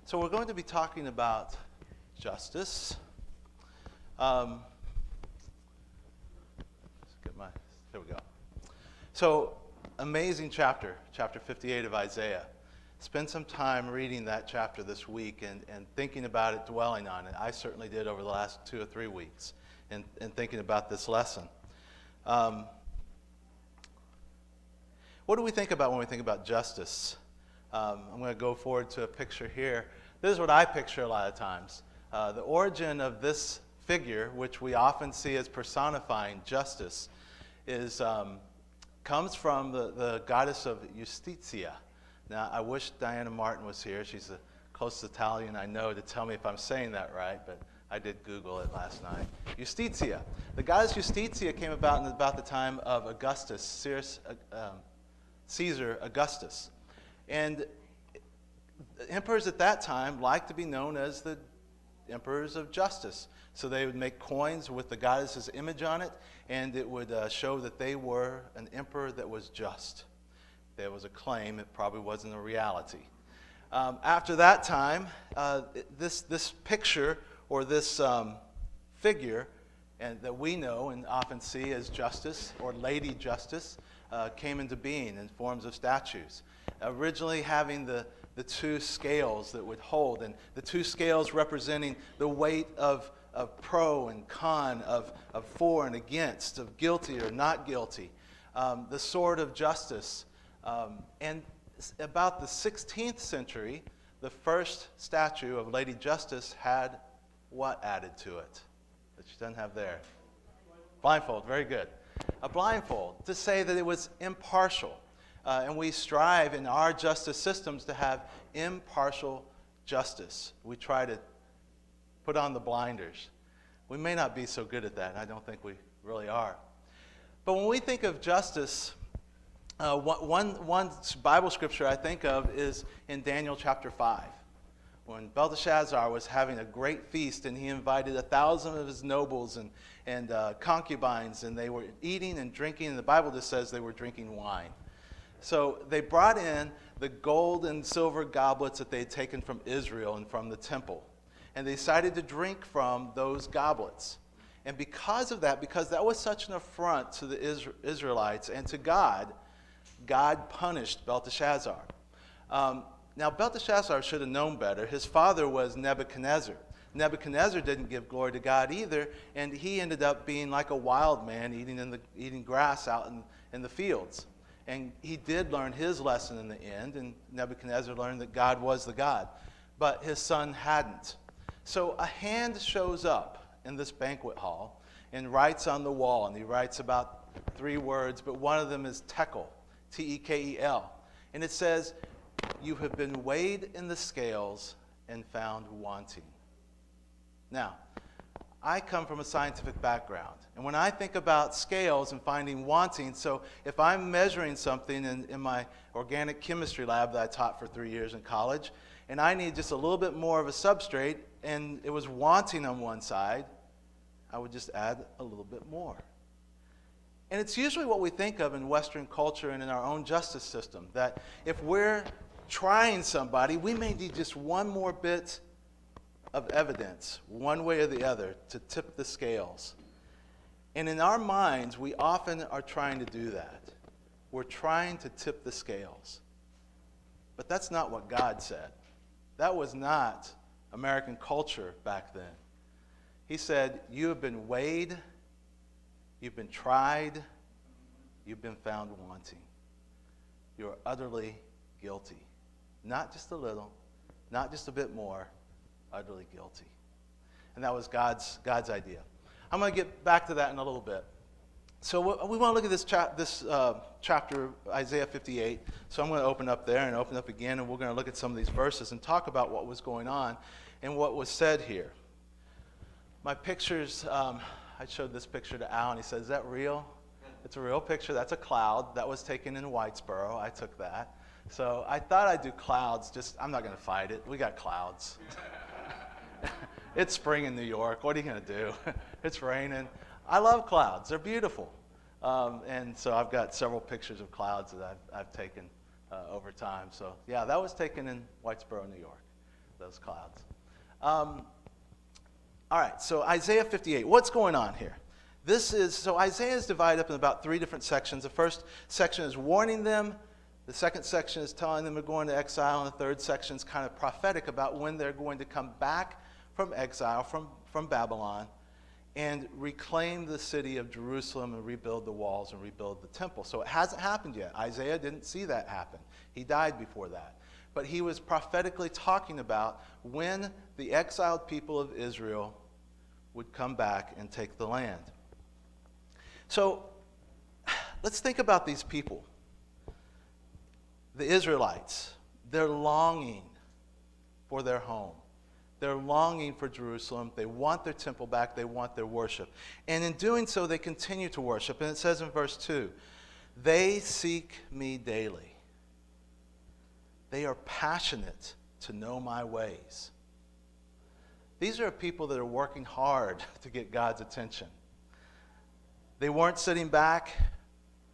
So we're going to be talking about justice. There we go. So, amazing chapter 58 of Isaiah. Spend some time reading that chapter this week and thinking about it, dwelling on it. I certainly did over the last 2 or 3 weeks and thinking about this lesson. What do we think about when we think about justice? I'm going to go forward to a picture here. This is what I picture a lot of times. The origin of this figure, which we often see as personifying justice, comes from the goddess of Justitia. Now, I wish Diana Martin was here. She's the closest Italian I know to tell me if I'm saying that right, but I did Google it last night. Justitia. The goddess Justitia came about in about the time of Augustus, Caesar Augustus. And emperors at that time liked to be known as the emperors of justice. So they would make coins with the goddess's image on it, and it would show that they were an emperor that was just. There was a claim, it probably wasn't a reality. After that time, this picture or this figure that we know and often see as justice or Lady Justice came into being in forms of statues. Originally having the two scales that would hold, and the two scales representing the weight of pro and con, of for and against, of guilty or not guilty, the sword of justice. And about the 16th century, the first statue of Lady Justice had what added to it that she doesn't have there? Blindfold, very good. A blindfold, to say that it was impartial. And we strive in our justice systems to have impartial justice. We try to put on the blinders. We may not be so good at that. I don't think we really are. But when we think of justice, one Bible scripture I think of is in Daniel chapter 5. When Belteshazzar was having a great feast and he invited 1,000 of his nobles and concubines, and they were eating and drinking, and the Bible just says they were drinking wine. So they brought in the gold and silver goblets that they had taken from Israel and from the temple. And they decided to drink from those goblets. And because of that, because that was such an affront to the Israelites and to God, God punished Belteshazzar. Now, Belteshazzar should have known better. His father was Nebuchadnezzar. Nebuchadnezzar didn't give glory to God either, and he ended up being like a wild man eating grass out in the fields. And he did learn his lesson in the end, and Nebuchadnezzar learned that God was the God. But his son hadn't. So a hand shows up in this banquet hall and writes on the wall, and he writes about 3 words, but one of them is tekel, T-E-K-E-L. And it says, "You have been weighed in the scales and found wanting." Now, I come from a scientific background. And when I think about scales and finding wanting, so if I'm measuring something in my organic chemistry lab that I taught for 3 years in college, and I need just a little bit more of a substrate, and it was wanting on one side, I would just add a little bit more. And it's usually what we think of in Western culture and in our own justice system, that if we're trying somebody, we may need just one more bit of evidence, one way or the other, to tip the scales. And in our minds, we often are trying to do that. We're trying to tip the scales. But that's not what God said. That was not American culture back then. He said, "You have been weighed, you've been tried, you've been found wanting. You are utterly guilty. Not just a little, not just a bit more, utterly guilty." And that was God's idea. I'm going to get back to that in a little bit. So we want to look at this chapter, Isaiah 58. So I'm going to open up there and open up again, and we're going to look at some of these verses and talk about what was going on and what was said here. My pictures, I showed this picture to Al, and he said, "Is that real?" It's a real picture. That's a cloud. That was taken in Whitesboro. I took that. So I thought I'd do clouds. I'm not going to fight it. We got clouds. It's spring in New York. What are you going to do? It's raining. I love clouds. They're beautiful. And so I've got several pictures of clouds that I've taken over time. So yeah, that was taken in Whitesboro, New York. those clouds. All right, so Isaiah 58. What's going on here? So Isaiah is divided up in about 3 different sections. The first section is warning them. The second section is telling them they're going to exile. And the third section is kind of prophetic about when they're going to come back from exile, from Babylon, and reclaim the city of Jerusalem and rebuild the walls and rebuild the temple. So it hasn't happened yet. Isaiah didn't see that happen. He died before that. But he was prophetically talking about when the exiled people of Israel would come back and take the land. So let's think about these people. The Israelites, they're longing for their home. They're longing for Jerusalem. They want their temple back. They want their worship. And in doing so, they continue to worship. And it says in verse 2, they seek me daily. They are passionate to know my ways. These are people that are working hard to get God's attention. They weren't sitting back.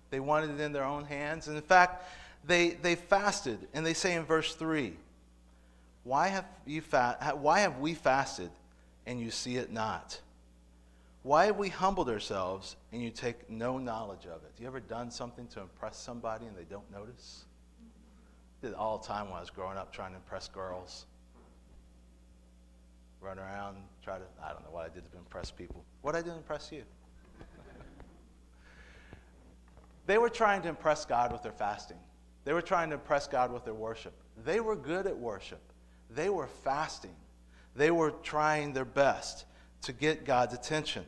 They wanted it in their own hands. And in fact, they fasted. And they say in verse 3, why have we fasted and you see it not? Why have we humbled ourselves and you take no knowledge of it? You ever done something to impress somebody and they don't notice? I did it all the time when I was growing up trying to impress girls. Run around, I don't know what I did to impress people. What I did to impress you? They were trying to impress God with their fasting. They were trying to impress God with their worship. They were good at worship. They were fasting. They were trying their best to get God's attention.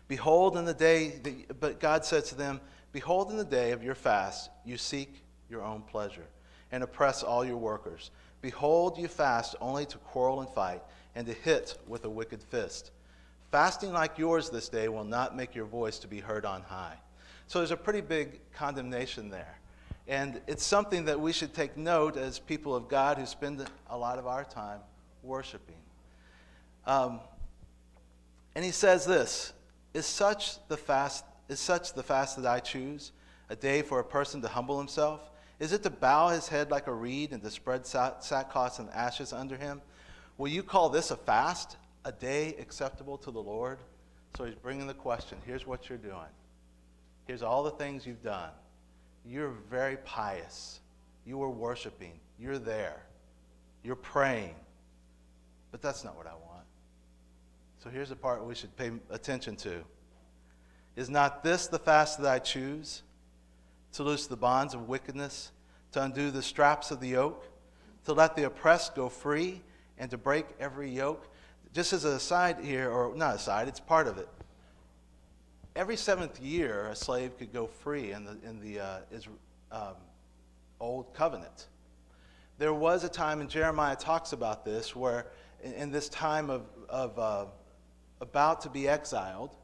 Behold, but God said to them, behold, in the day of your fast, you seek your own pleasure and oppress all your workers. Behold, you fast only to quarrel and fight and to hit with a wicked fist. Fasting like yours this day will not make your voice to be heard on high. So there's a pretty big condemnation there. And it's something that we should take note as people of God who spend a lot of our time worshiping. And he says this, is such the fast that I choose, a day for a person to humble himself? Is it to bow his head like a reed and to spread sackcloth and ashes under him? Will you call this a fast, a day acceptable to the Lord? So he's bringing the question. Here's what you're doing. Here's all the things you've done. You're very pious. You are worshiping. You're there. You're praying. But that's not what I want. So here's the part we should pay attention to. Is not this the fast that I choose? To loose the bonds of wickedness, to undo the straps of the yoke, to let the oppressed go free, and to break every yoke. Just as an aside here, or not aside, it's part of it. Every 7th year, a slave could go free in the Old Covenant. There was a time, and Jeremiah talks about this, where in this time of about to be exiled,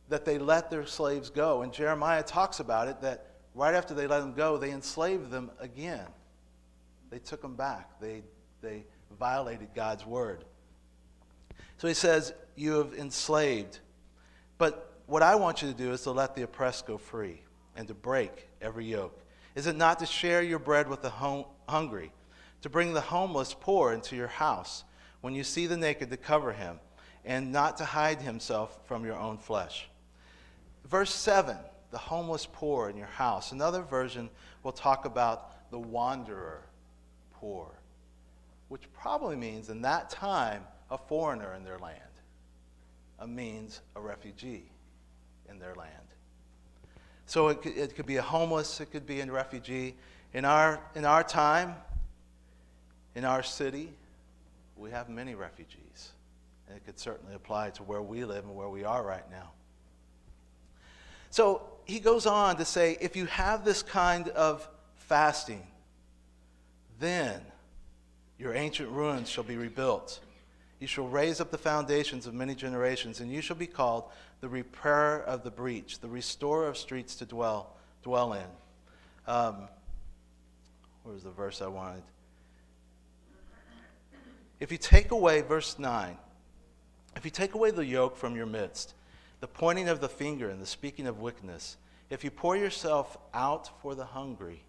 that they let their slaves go. And Jeremiah talks about it, that right after they let them go, they enslaved them again. They took them back. They violated God's word. So he says, you have enslaved. But what I want you to do is to let the oppressed go free and to break every yoke. Is it not to share your bread with the hungry, to bring the homeless poor into your house, when you see the naked to cover him, and not to hide himself from your own flesh? Verse 7, the homeless poor in your house. Another version will talk about the wanderer poor, which probably means in that time a foreigner in their land, means a refugee in their land. So it could be a homeless, it could be a refugee. In our time, in our city, we have many refugees. And it could certainly apply to where we live and where we are right now. So he goes on to say, if you have this kind of fasting, then your ancient ruins shall be rebuilt. You shall raise up the foundations of many generations, and you shall be called the repairer of the breach, the restorer of streets to dwell in. Where was the verse I wanted? If you take away, verse 9, if you take away the yoke from your midst, the pointing of the finger and the speaking of wickedness, if you pour yourself out for the hungry,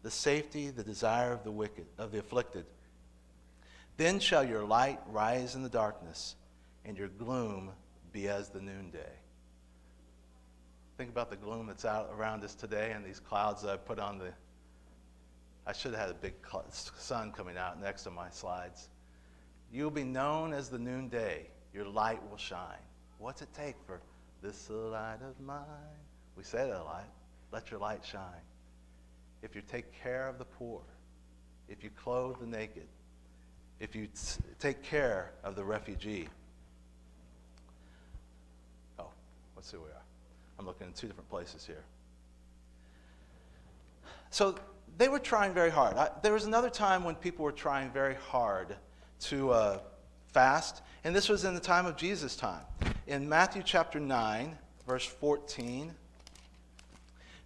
the safety, the desire of the wicked, of the afflicted, Then shall your light rise in the darkness, and your gloom be as the noonday. Think about the gloom that's out around us today and these clouds that I put on the... I should have had a big sun coming out next to my slides. You'll be known as the noonday. Your light will shine. What's it take for this light of mine? We say that a lot. Let your light shine. If you take care of the poor, if you clothe the naked, if you take care of the refugee. Oh, let's see where we are. I'm looking in two different places here. So they were trying very hard. There was another time when people were trying very hard to fast, and this was in the time of Jesus' time. In Matthew chapter 9, verse 14,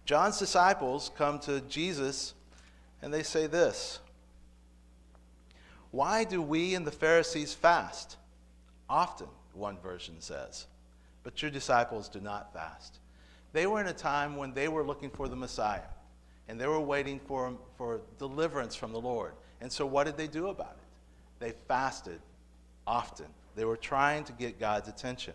John's disciples come to Jesus and they say this: "Why do we and the Pharisees fast? Often," one version says, "but your disciples do not fast." They were in a time when they were looking for the Messiah, and they were waiting for deliverance from the Lord. And so what did they do about it? They fasted often. They were trying to get God's attention.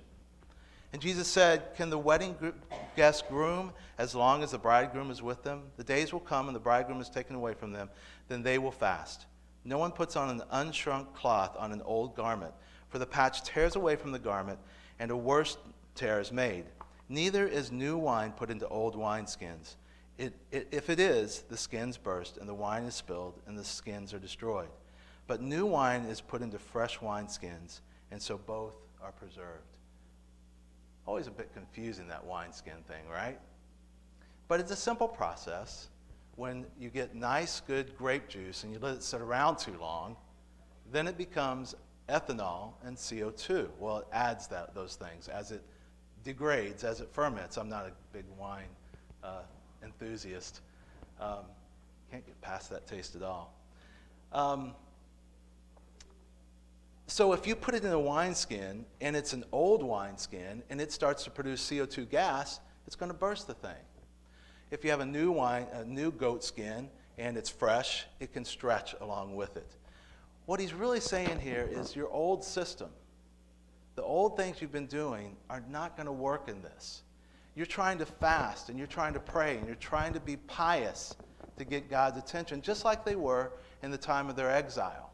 And Jesus said, "Can the wedding guests groom as long as the bridegroom is with them? The days will come and the bridegroom is taken away from them, then they will fast. No one puts on an unshrunk cloth on an old garment, for the patch tears away from the garment, and a worse tear is made. Neither is new wine put into old wineskins. If it is, the skins burst, and the wine is spilled, and the skins are destroyed. But new wine is put into fresh wineskins, and so both are preserved." Always a bit confusing, that wineskin thing, right? But it's a simple process. When you get nice, good grape juice and you let it sit around too long, then it becomes ethanol and CO2. Well, it adds those things as it degrades, as it ferments. I'm not a big wine enthusiast. Can't get past that taste at all. So if you put it in a wineskin and it's an old wineskin and it starts to produce CO2 gas, it's going to burst the thing. If you have a new goat skin and it's fresh, it can stretch along with it. What he's really saying here is your old system, the old things you've been doing, are not going to work in this. You're trying to fast and you're trying to pray and you're trying to be pious to get God's attention, just like they were in the time of their exile.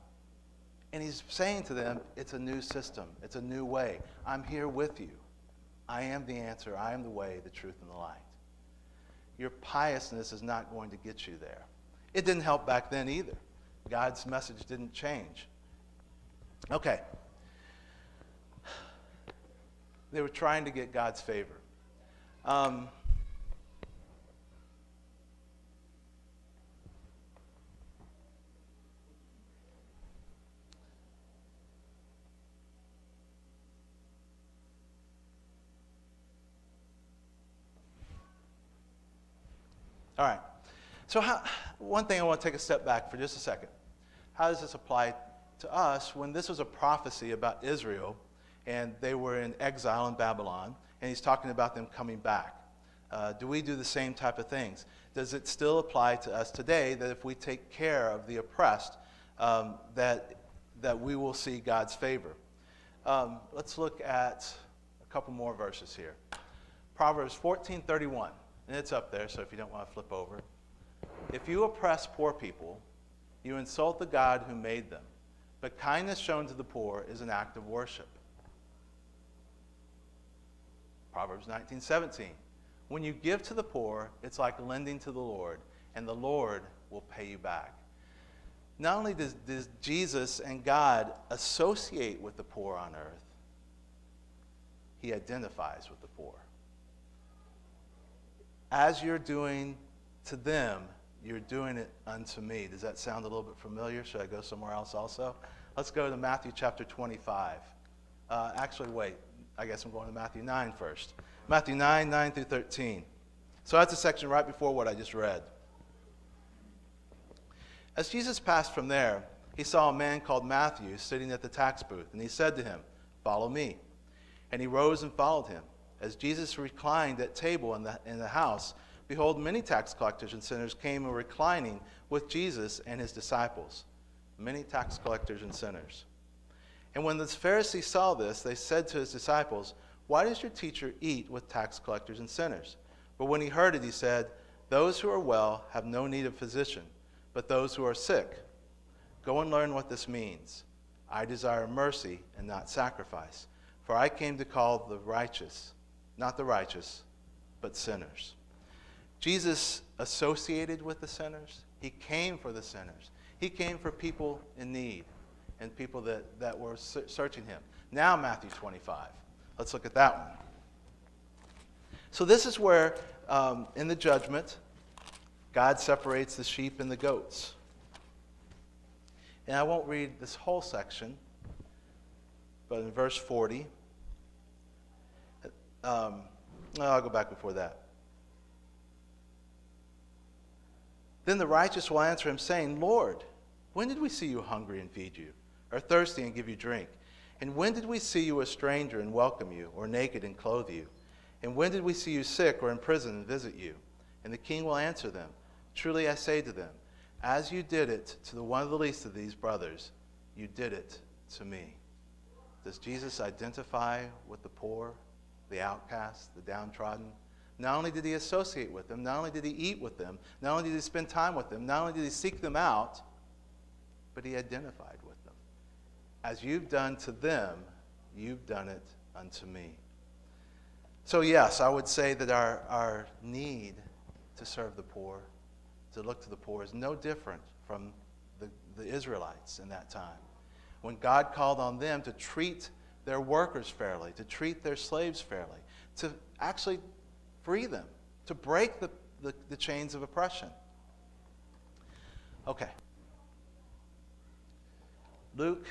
And he's saying to them, it's a new system. It's a new way. I'm here with you. I am the answer. I am the way, the truth, and the light. Your piousness is not going to get you there. It didn't help back then either. God's message didn't change. Okay. They were trying to get God's favor. All right. So one thing I want to take a step back for just a second. How does this apply to us when this was a prophecy about Israel and they were in exile in Babylon, and he's talking about them coming back? Do we do the same type of things? Does it still apply to us today that if we take care of the oppressed, that we will see God's favor? Let's look at a couple more verses here. Proverbs 14:31. And it's up there, so if you don't want to flip over. "If you oppress poor people, you insult the God who made them. But kindness shown to the poor is an act of worship." Proverbs 19:17. "When you give to the poor, it's like lending to the Lord, and the Lord will pay you back." Not only does Jesus and God associate with the poor on earth, he identifies with the poor. As you're doing to them, you're doing it unto me. Does that sound a little bit familiar? Should I go somewhere else also? Let's go to Matthew chapter 25. Actually, wait. I guess I'm going to Matthew 9 first. Matthew 9 through 13. So that's a section right before what I just read. "As Jesus passed from there, he saw a man called Matthew sitting at the tax booth, and he said to him, 'Follow me.' And he rose and followed him. As Jesus reclined at table in the house, behold, many tax collectors and sinners came and were reclining with Jesus and his disciples. many tax collectors and sinners. And when the Pharisees saw this, they said to his disciples, "Why does your teacher eat with tax collectors and sinners?" But when he heard it, he said, "Those who are well have no need of physician, but those who are sick. Go and learn what this means. I desire mercy and not sacrifice, for I came to call the righteous, not the righteous, but sinners." Jesus associated with the sinners. He came for the sinners. He came for people in need and people that were searching him. Now Matthew 25. Let's look at that one. So this is where, in the judgment, God separates the sheep and the goats. And I won't read this whole section, but in verse 40, I'll go back before that. Then the righteous will answer him, saying, "Lord, when did we see you hungry and feed you, or thirsty and give you drink? And when did we see you a stranger and welcome you, or naked and clothe you? And when did we see you sick or in prison and visit you?" And the king will answer them, "Truly I say to them, as you did it to the one of the least of these brothers, you did it to me." Does Jesus identify with the poor, the outcast, the downtrodden? Not only did he associate with them, not only did he eat with them, not only did he spend time with them, not only did he seek them out, but he identified with them. As you've done to them, you've done it unto me. So yes, I would say that our need to serve the poor, to look to the poor, is no different from the Israelites in that time. When God called on them to treat their workers fairly, to treat their slaves fairly, to actually free them, to break the chains of oppression. Okay. Luke,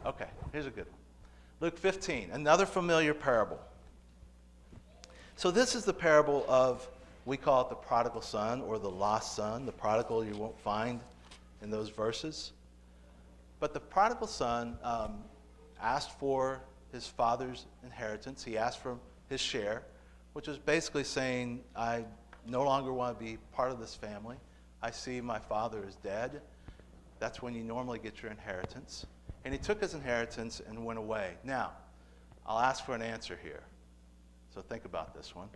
okay, here's a good one. Luke 15, another familiar parable. So this is the parable of, we call it the prodigal son or the lost son. The prodigal you won't find in those verses. But the prodigal son asked for his father's inheritance. He asked for his share, which was basically saying, I no longer want to be part of this family. I see my father is dead. That's when you normally get your inheritance. And he took his inheritance and went away. Now, I'll ask for an answer here. So think about this one.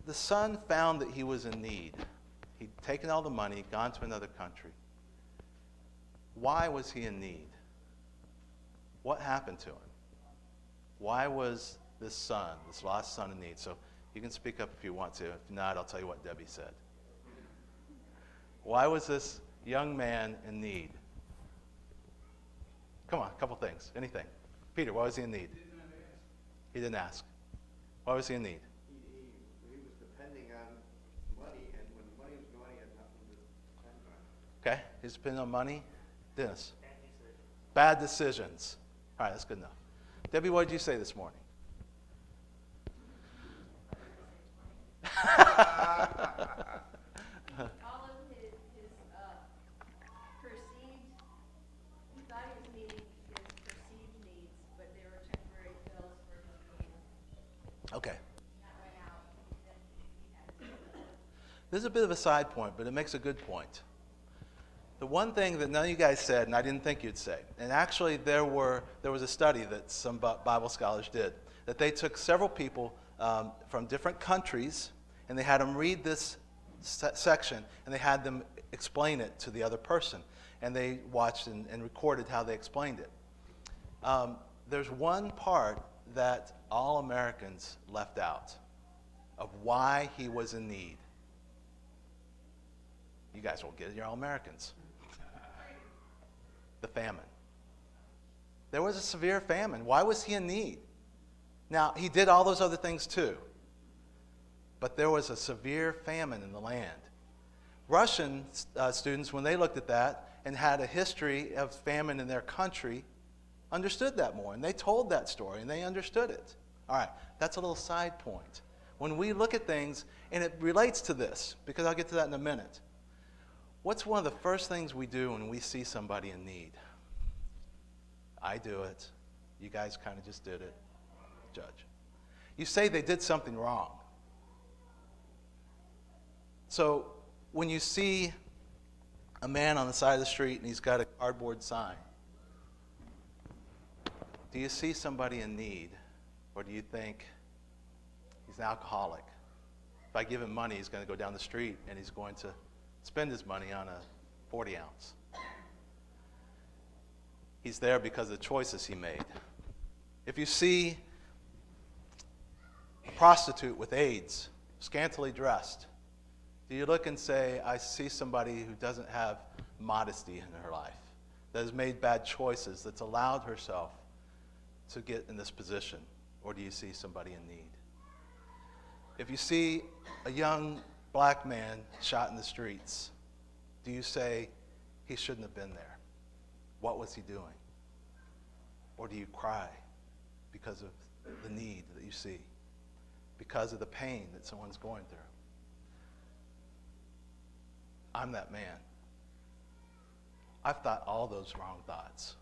The son found that he was in need. He'd taken all the money, gone to another country. Why was he in need? What happened to him? Why was this son, this lost son, in need? So you can speak up if you want to. If not, I'll tell you what Debbie said. Why was this young man in need? Come on, a couple things. Anything. Peter, why was he in need? He didn't ask. Why was he in need? He was depending on money, and when the money was gone, he had nothing to depend on. Okay, he's depending on money. Dennis? Bad decisions. All right, that's good enough. Debbie, what did you say this morning? All of his perceived, he thought he was meeting his perceived needs, but they were temporary fills for his needs. Okay. That went out, then he had. This is a bit of a side point, but it makes a good point. The one thing that none of you guys said, and I didn't think you'd say, and actually there was a study that some Bible scholars did, that they took several people from different countries, and they had them read this section, and they had them explain it to the other person. And they watched and recorded how they explained it. There's one part that all Americans left out of why he was in need. You guys won't get it, you're all Americans. The famine. There was a severe famine. Why was he in need? Now, he did all those other things too. But there was a severe famine in the land. Russian students, when they looked at that and had a history of famine in their country, understood that more. And they told that story, and they understood it. All right, that's a little side point. When we look at things, and it relates to this, because I'll get to that in a minute. What's one of the first things we do when we see somebody in need? I do it. You guys kind of just did it. Judge. You say they did something wrong. So when you see a man on the side of the street and he's got a cardboard sign. Do you see somebody in need, or do you think he's an alcoholic? If I give him money, he's going to go down the street and he's going to spend his money on a 40 ounce. He's there because of the choices he made. If you see a prostitute with AIDS, scantily dressed, do you look and say, I see somebody who doesn't have modesty in her life, that has made bad choices, that's allowed herself to get in this position? Or do you see somebody in need? If you see a young black man shot in the streets, do you say, he shouldn't have been there? What was he doing? Or do you cry because of the need that you see, because of the pain that someone's going through? I'm that man. I've thought all those wrong thoughts.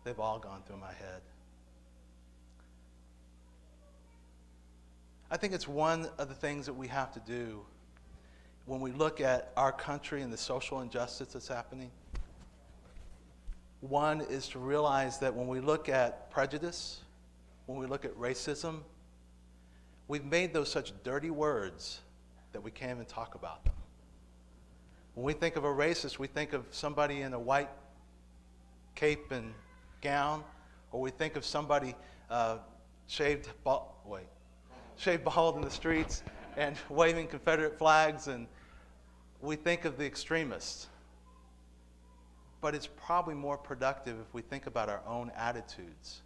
They've all gone through my head. I think it's one of the things that we have to do when we look at our country and the social injustice that's happening. One is to realize that when we look at prejudice, when we look at racism, we've made those such dirty words that we can't even talk about them. When we think of a racist, we think of somebody in a white cape and gown, or we think of somebody shaved bald in the streets and waving Confederate flags, and we think of the extremists. But it's probably more productive if we think about our own attitudes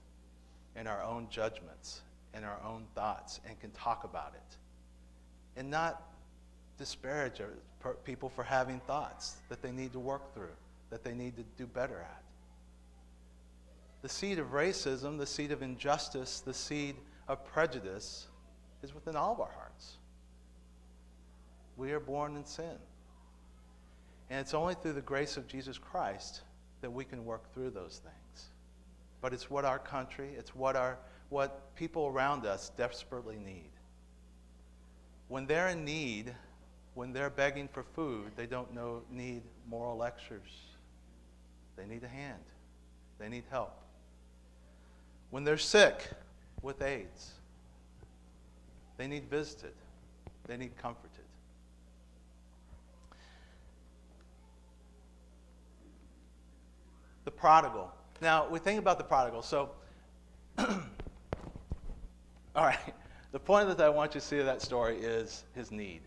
and our own judgments and our own thoughts and can talk about it and not disparage people for having thoughts that they need to work through, that they need to do better at. The seed of racism, the seed of injustice, the seed of prejudice is within all of our hearts. We are born in sin. And it's only through the grace of Jesus Christ that we can work through those things. But it's what our country, it's what people around us desperately need. When they're in need, when they're begging for food, they don't need moral lectures. They need a hand. They need help. When they're sick with AIDS, they need visited. They need comforted. The prodigal. Now, we think about the prodigal. So, all right, the point that I want you to see of that story is his need.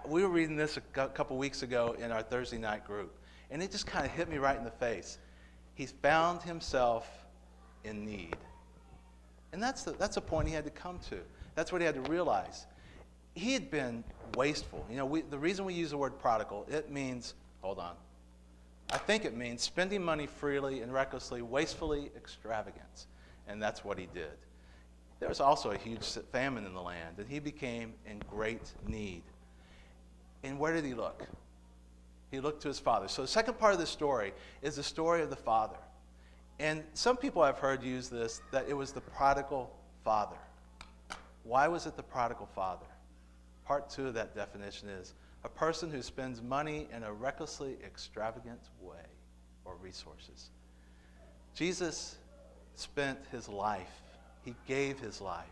We were reading this a couple weeks ago in our Thursday night group, and it just kind of hit me right in the face. He's found himself in need. And that's a point he had to come to. That's what he had to realize. He had been wasteful. You know, the reason we use the word prodigal, it means, hold on, I think it means spending money freely and recklessly, wastefully extravagant. And that's what he did. There was also a huge famine in the land, and he became in great need. And where did he look? He looked to his father. So the second part of the story is the story of the father. And some people I've heard use this, that it was the prodigal father. Why was it the prodigal father? Part 2 of that definition is a person who spends money in a recklessly extravagant way or resources. Jesus spent his life. He gave his life.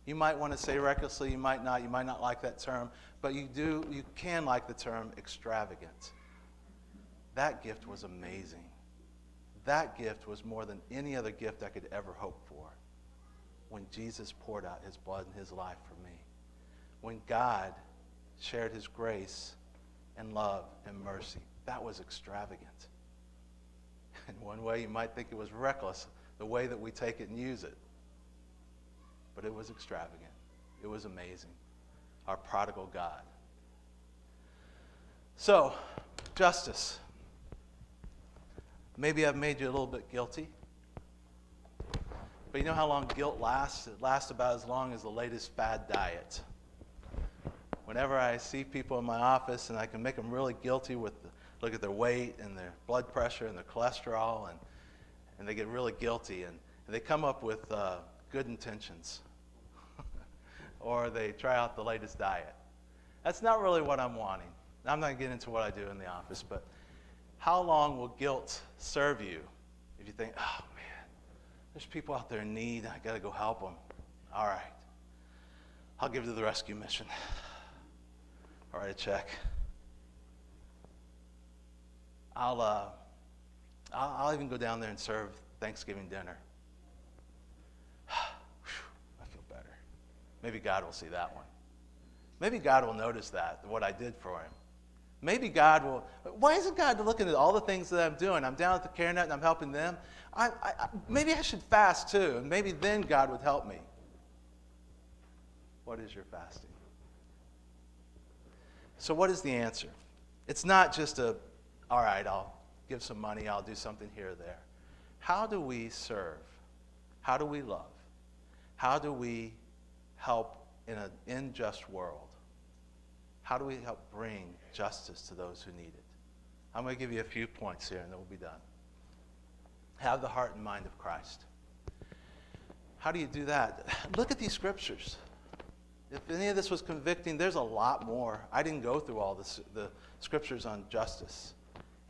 You might want to say recklessly, you might not like that term, but you can like the term extravagant. That gift was amazing. That gift was more than any other gift I could ever hope for. When Jesus poured out his blood and his life for me. When God shared his grace and love and mercy. That was extravagant. In one way, you might think it was reckless, the way that we take it and use it. But it was extravagant. It was amazing. Our prodigal God. So, justice. Maybe I've made you a little bit guilty. But you know how long guilt lasts? It lasts about as long as the latest fad diet. Whenever I see people in my office and I can make them really guilty look at their weight and their blood pressure and their cholesterol, and they get really guilty, and they come up with good intentions. Or they try out the latest diet. That's not really what I'm wanting. I'm not getting into what I do in the office, but how long will guilt serve you if you think, oh man, there's people out there in need, I got to go help them. All right, I'll give to the rescue mission. I'll write a check. I'll even go down there and serve Thanksgiving dinner. I feel better. Maybe God will see that one. Maybe God will notice that, what I did for him. Maybe God will. Why isn't God looking at all the things that I'm doing? I'm down at the CareNet and I'm helping them. Maybe I should fast too, and maybe then God would help me. What is your fasting? So what is the answer? It's not just all right, I'll give some money, I'll do something here or there. How do we serve? How do we love? How do we help in an unjust world? How do we help bring justice to those who need it? I'm going to give you a few points here and then we'll be done. Have the heart and mind of Christ. How do you do that? Look at these scriptures. If any of this was convicting, there's a lot more. I didn't go through all the scriptures on justice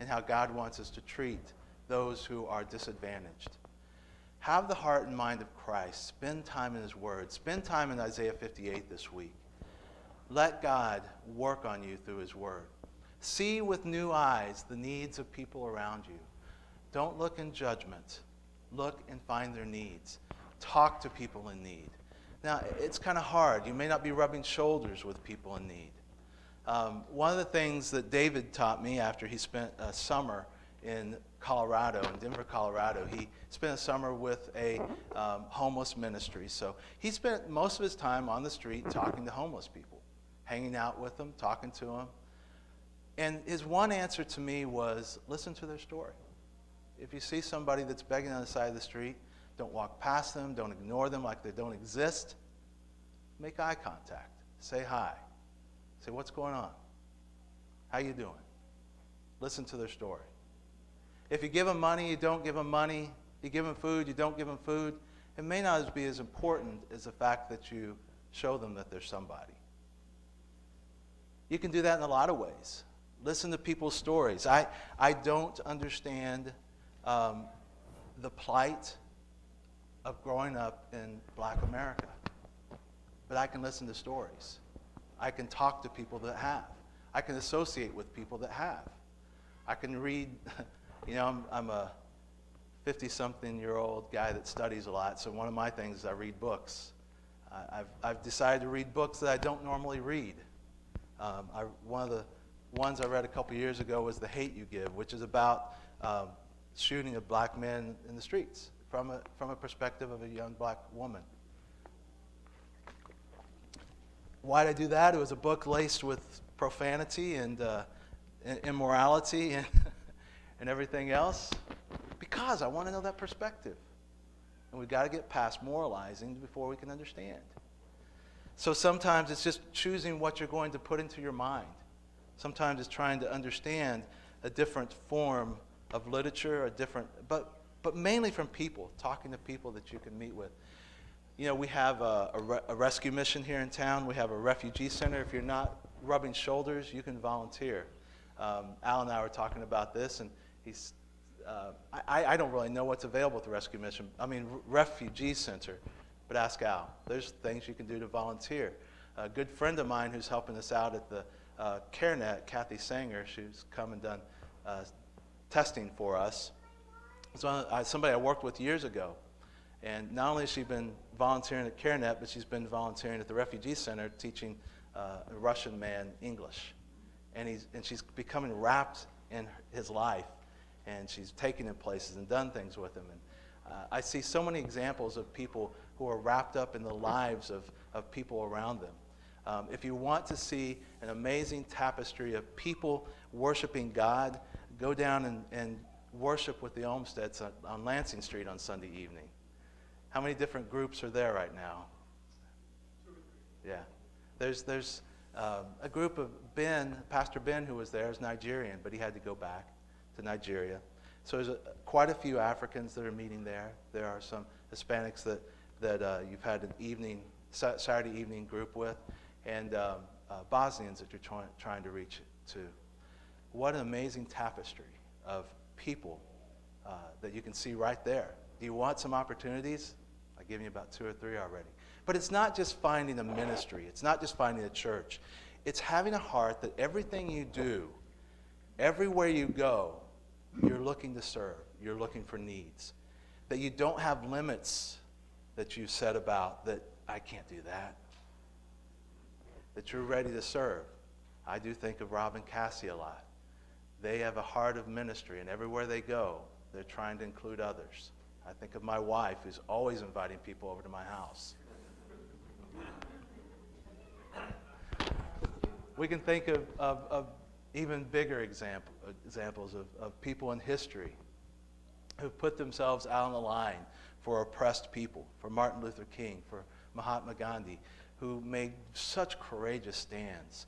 and how God wants us to treat those who are disadvantaged. Have the heart and mind of Christ. Spend time in his word. Spend time in Isaiah 58 this week. Let God work on you through his word. See with new eyes the needs of people around you. Don't look in judgment. Look and find their needs. Talk to people in need. Now, it's kind of hard. You may not be rubbing shoulders with people in need. One of the things that David taught me after he spent a summer in Colorado, in Denver, Colorado, he spent a summer with a homeless ministry. So he spent most of his time on the street talking to homeless people, hanging out with them, talking to them. And his one answer to me was, listen to their story. If you see somebody that's begging on the side of the street, don't walk past them, don't ignore them like they don't exist. Make eye contact. Say hi. Say, what's going on? How you doing? Listen to their story. If you give them money, you don't give them money. You give them food, you don't give them food. It may not be as important as the fact that you show them that there's somebody. You can do that in a lot of ways. Listen to people's stories. I don't understand the plight of growing up in Black America. But I can listen to stories. I can talk to people that have. I can associate with people that have. I can read, I'm a 50-something-year-old guy that studies a lot, so one of my things is I read books. I've decided to read books that I don't normally read. One of the ones I read a couple years ago was The Hate You Give, which is about shooting of black men in the streets from a perspective of a young black woman. Why did I do that? It was a book laced with profanity and immorality and everything else. Because I want to know that perspective. And we've got to get past moralizing before we can understand. So sometimes it's just choosing what you're going to put into your mind. Sometimes it's trying to understand a different form of literature, but mainly from people, talking to people that you can meet with. We have a rescue mission here in town. We have a refugee center. If you're not rubbing shoulders, you can volunteer. Al and I were talking about this, and he's. I don't really know what's available at the rescue mission. Refugee center, but ask Al. There's things you can do to volunteer. A good friend of mine who's helping us out at the CareNet, Kathy Sanger, she's come and done testing for us. So somebody I worked with years ago. And not only has she been volunteering at CareNet, but she's been volunteering at the Refugee Center teaching a Russian man English. And she's becoming wrapped in his life, and she's taken him places and done things with him. And I see so many examples of people who are wrapped up in the lives of people around them. If you want to see an amazing tapestry of people worshiping God, go down and worship with the Olmsteds on Lansing Street on Sunday evening. How many different groups are there right now? Yeah. There's a group of Pastor Ben, who was there, is Nigerian, but he had to go back to Nigeria. So there's quite a few Africans that are meeting there. There are some Hispanics that you've had an Saturday evening group with. And Bosnians that you're trying to reach to. What an amazing tapestry of people that you can see right there. Do you want some opportunities? I've given you about 2 or 3 already. But it's not just finding a ministry. It's not just finding a church. It's having a heart that everything you do, everywhere you go, you're looking to serve. You're looking for needs. That you don't have limits that you said about that I can't do that. That you're ready to serve. I do think of Rob and Cassie a lot. They have a heart of ministry, and everywhere they go, they're trying to include others. I think of my wife, who's always inviting people over to my house. We can think of even bigger examples of people in history who've put themselves out on the line for oppressed people, for Martin Luther King, for Mahatma Gandhi, who made such courageous stands,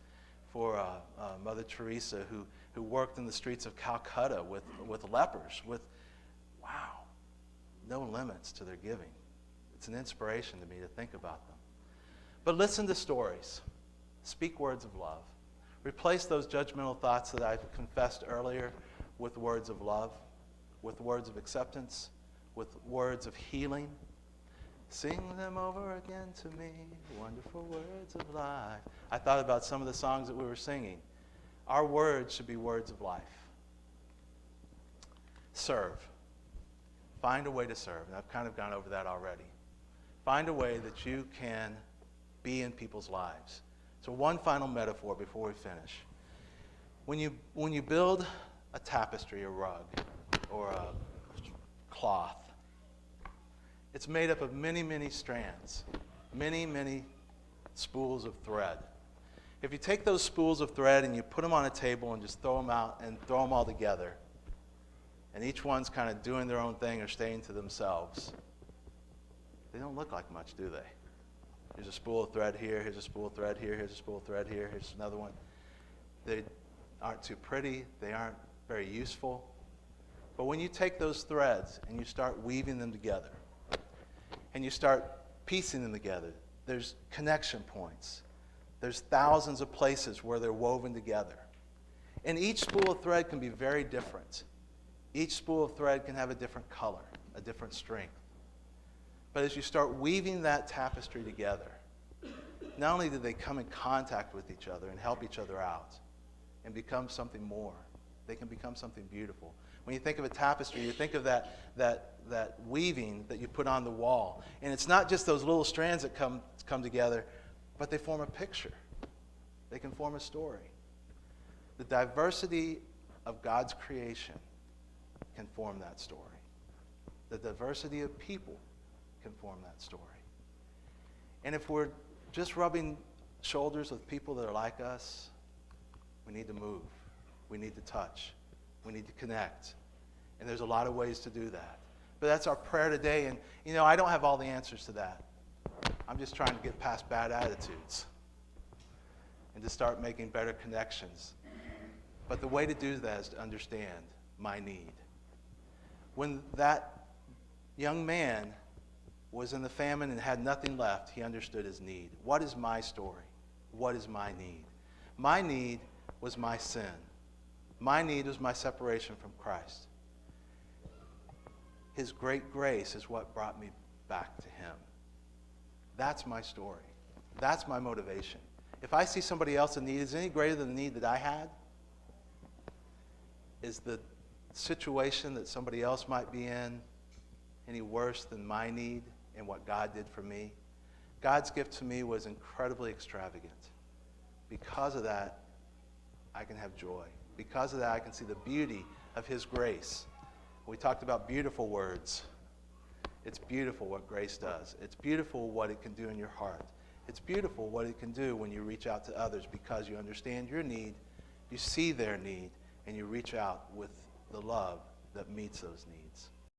for Mother Teresa, who worked in the streets of Calcutta with lepers, with, wow, no limits to their giving. It's an inspiration to me to think about them. But listen to stories. Speak words of love. Replace those judgmental thoughts that I've confessed earlier with words of love, with words of acceptance, with words of healing. Sing them over again to me, wonderful words of life. I thought about some of the songs that we were singing. Our words should be words of life. Serve. Find a way to serve. And I've kind of gone over that already. Find a way that you can be in people's lives. So one final metaphor before we finish. When you build a tapestry, a rug, or a cloth, it's made up of many, many strands, many, many spools of thread. If you take those spools of thread and you put them on a table and just throw them out and throw them all together, and each one's kind of doing their own thing or staying to themselves, they don't look like much, do they? Here's a spool of thread here, here's a spool of thread here, here's a spool of thread here, here's another one. They aren't too pretty, they aren't very useful. But when you take those threads and you start weaving them together, and you start piecing them together, there's connection points. There's thousands of places where they're woven together. And each spool of thread can be very different. Each spool of thread can have a different color, a different strength. But as you start weaving that tapestry together, not only do they come in contact with each other and help each other out and become something more, they can become something beautiful. When you think of a tapestry, you think of that weaving that you put on the wall. And it's not just those little strands that come together, but they form a picture. They can form a story. The diversity of God's creation can form that story. The diversity of people can form that story. And if we're just rubbing shoulders with people that are like us, we need to move. We need to touch. We need to connect. And there's a lot of ways to do that. But that's our prayer today. And, I don't have all the answers to that. I'm just trying to get past bad attitudes and to start making better connections. But the way to do that is to understand my need. When that young man was in the famine and had nothing left, he understood his need. What is my story? What is my need? My need was my sin. My need was my separation from Christ. His great grace is what brought me back to him. That's my story. That's my motivation. If I see somebody else in need, is any greater than the need that I had? Is the situation that somebody else might be in any worse than my need and what God did for me? God's gift to me was incredibly extravagant. Because of that, I can have joy. Because of that, I can see the beauty of his grace. We talked about beautiful words. It's beautiful what grace does. It's beautiful what it can do in your heart. It's beautiful what it can do when you reach out to others because you understand your need, you see their need, and you reach out with the love that meets those needs.